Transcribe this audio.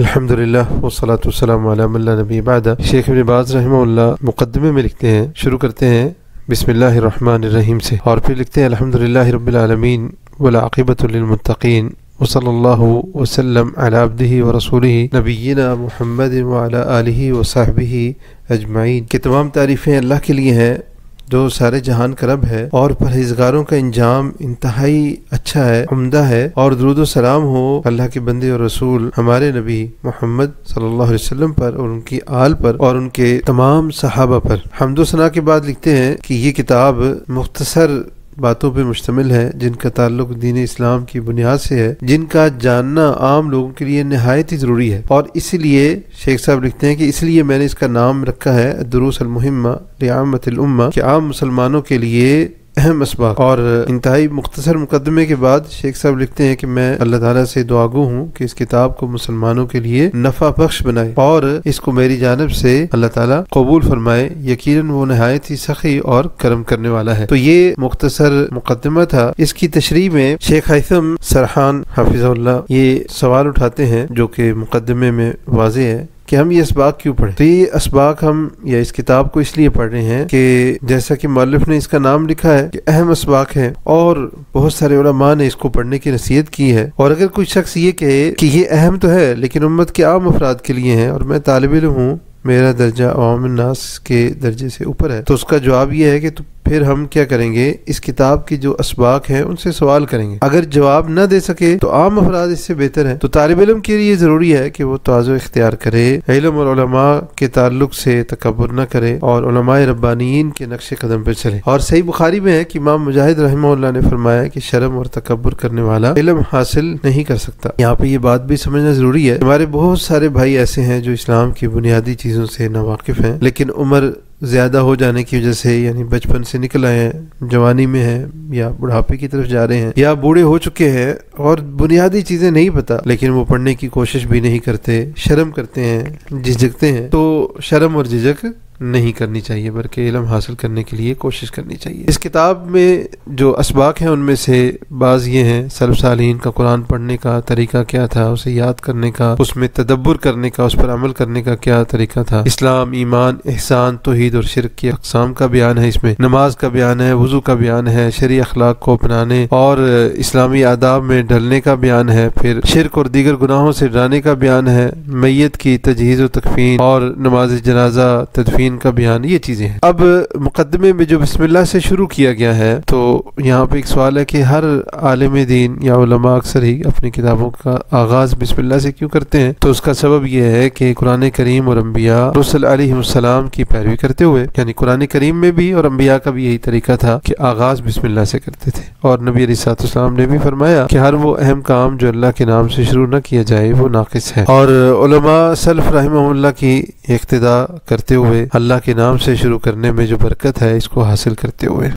الحمدللہ والصلاۃ والسلام علی من لا نبی بعد۔ شیخ ابن باز رحمہ اللہ مقدمے میں لکھتے ہیں، شروع کرتے ہیں بسم اللہ الرحمن الرحیم سے، اور پھر لکھتے ہیں الحمدللہ رب العالمین والعاقبۃ للمتقین وصلی اللہ وسلم علی عبدہ ورسولہ نبینا محمد وعلی آلہ وصحبہ اجمعین، کہ تمام تعریفیں اللہ کے لیے ہیں جو سارے جہان کا رب ہے، اور پرہیزگاروں کا انجام انتہائی اچھا ہے، عمدہ ہے، اور درود و سلام ہو اللہ کے بندے اور رسول ہمارے نبی محمد صلی اللہ علیہ وسلم پر اور ان کی آل پر اور ان کے تمام صحابہ پر۔ حمد و ثنا کے بعد لکھتے ہیں کہ یہ کتاب مختصر باتوں پہ مشتمل ہے جن کا تعلق دین اسلام کی بنیاد سے ہے، جن کا جاننا عام لوگوں کے لیے نہایت ہی ضروری ہے، اور اسی لیے شیخ صاحب لکھتے ہیں کہ اس لیے میں نے اس کا نام رکھا ہے الدروس المہمہ لعامۃ الامہ، کہ عام مسلمانوں کے لیے اہم اسباق۔ اور انتہائی مختصر مقدمے کے بعد شیخ صاحب لکھتے ہیں کہ میں اللہ تعالیٰ سے دعا گو ہوں کہ اس کتاب کو مسلمانوں کے لیے نفع بخش بنائے اور اس کو میری جانب سے اللہ تعالیٰ قبول فرمائے، یقیناً وہ نہایت ہی سخی اور کرم کرنے والا ہے۔ تو یہ مختصر مقدمہ تھا۔ اس کی تشریح میں شیخ ہیثم سرحان حافظہ اللہ یہ سوال اٹھاتے ہیں جو کہ مقدمے میں واضح ہے کہ ہم یہ اسباق کیوں پڑھیں۔ تو یہ اسباق ہم یا اس کتاب کو اس لیے پڑھ رہے ہیں کہ جیسا کہ مؤلف نے اس کا نام لکھا ہے کہ اہم اسباق ہیں، اور بہت سارے علماء نے اس کو پڑھنے کی نصیحت کی ہے، اور اگر کوئی شخص یہ کہے کہ یہ اہم تو ہے لیکن امت کے عام افراد کے لیے ہیں اور میں طالب علم ہوں، میرا درجہ عوام الناس کے درجے سے اوپر ہے، تو اس کا جواب یہ ہے کہ تو پھر ہم کیا کریں گے، اس کتاب کی جو اسباق ہیں ان سے سوال کریں گے۔ اگر جواب نہ دے سکے تو عام افراد اس سے بہتر ہیں، تو طالب علم کے لیے ضروری ہے کہ وہ تواضع اختیار کرے، علم اور علماء کے تعلق سے تکبر نہ کرے، اور علماء ربانیین کے نقش قدم پر چلے۔ اور صحیح بخاری میں ہے کہ امام مجاہد رحمہ اللہ نے فرمایا کہ شرم اور تکبر کرنے والا علم حاصل نہیں کر سکتا۔ یہاں پہ یہ بات بھی سمجھنا ضروری ہے، ہمارے بہت سارے بھائی ایسے ہیں جو اسلام کی بنیادی چیزوں سے ناواقف ہیں، لیکن عمر زیادہ ہو جانے کی وجہ سے، یعنی بچپن سے نکل آئے ہیں، جوانی میں ہیں یا بڑھاپے کی طرف جا رہے ہیں یا بوڑھے ہو چکے ہیں، اور بنیادی چیزیں نہیں پتہ، لیکن وہ پڑھنے کی کوشش بھی نہیں کرتے، شرم کرتے ہیں، جھجکتے ہیں۔ تو شرم اور جھجک نہیں کرنی چاہیے، بلکہ علم حاصل کرنے کے لیے کوشش کرنی چاہیے۔ اس کتاب میں جو اسباق ہیں ان میں سے بعض یہ ہیں: سلف صالحین کا قرآن پڑھنے کا طریقہ کیا تھا، اسے یاد کرنے کا، اس میں تدبر کرنے کا، اس پر عمل کرنے کا کیا طریقہ تھا، اسلام، ایمان، احسان، توحید اور شرک کی اقسام کا بیان ہے، اس میں نماز کا بیان ہے، وضو کا بیان ہے، شرعی اخلاق کو اپنانے اور اسلامی آداب میں ڈھلنے کا بیان ہے، پھر شرک اور دیگر گناہوں سے ڈرانے کا بیان ہے، میت کی تجہیز و تکفین اور نماز جنازہ تدفین کا بیان، یہ چیزیں ہیں۔ اب مقدمے میں جو بسم اللہ سے شروع کیا گیا ہے، تو یہاں پہ ایک سوال ہے کہ ہر عالم دین یا علماء اکثر ہی اپنی کتابوں کا آغاز بسم اللہ سے کیوں کرتے ہیں؟ تو اس کا سبب یہ ہے کہ قرآن کریم اور انبیاء رسل علیہ السلام کی پیروی کرتے ہوئے، یعنی قرآن کریم میں بھی اور انبیاء کا بھی یہی طریقہ تھا کہ آغاز بسم اللہ سے کرتے تھے، اور نبی علیہ السلام نے بھی فرمایا کہ ہر وہ اہم کام جو اللہ کے نام سے شروع نہ کیا جائے وہ ناقص ہے، اور علماء سلف رحمہ اللہ کی اقتداء کرتے ہوئے اللہ کے نام سے شروع کرنے میں جو برکت ہے اس کو حاصل کرتے ہوئے